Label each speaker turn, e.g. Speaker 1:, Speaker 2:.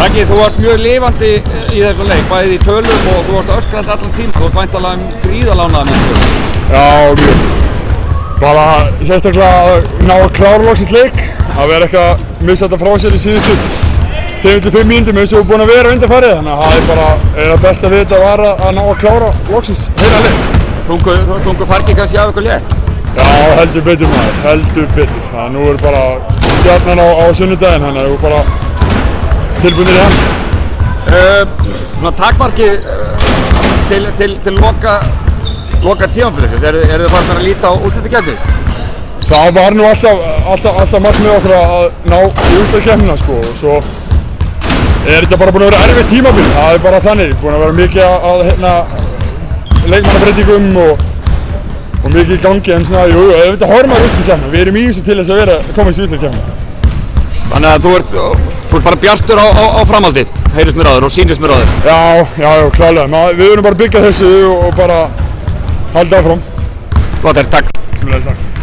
Speaker 1: Raggi, þú varst mjög lifandi í þessu leik, bæðið í tölum og þú varst öskrandi allan tíma. Þú ert væntanlega gríðarlánaður með þessu.
Speaker 2: Já, mjög. Bara sérstaklega að ná að klára loksins leik. Að vera ekki að missa þetta frá sér í síðustu 2-5 mínútum eins og við búin að vera undanfarið. Þannig að það er bara að besta við þetta var að ná að klára loksins heila leik.
Speaker 1: Þungu fargi kannski af ykkur létt?
Speaker 2: Já, heldur betur maður, heldur betur. Það nú er bara stjarnan á sunnudaginn, þannig að við bara tilbúinir í hann.
Speaker 1: Svona takmarkið til loka tímabilisins, eru þið farin að líta á úrslitakeppni?
Speaker 2: Það var nú alltaf markmið okkur að ná í úrslitakeppnina sko, og svo er þetta bara búin að vera erfitt tímabil. Það er bara þannig, búin að vera mikið að leikmannabreitingum og mikið í gangi, en svona, jú, auðvitað horfum að úrslitakeppni. Við erum í þessu til þess að koma í úrslitakeppni.
Speaker 1: Þannig að þú ert bara bjartur á framhaldið, heyrist mér á þér og sýnist mér á þér.
Speaker 2: Já, klálega. Við erum bara að byggja þessu og bara halda áfram.
Speaker 1: Flott, takk.
Speaker 2: Takk.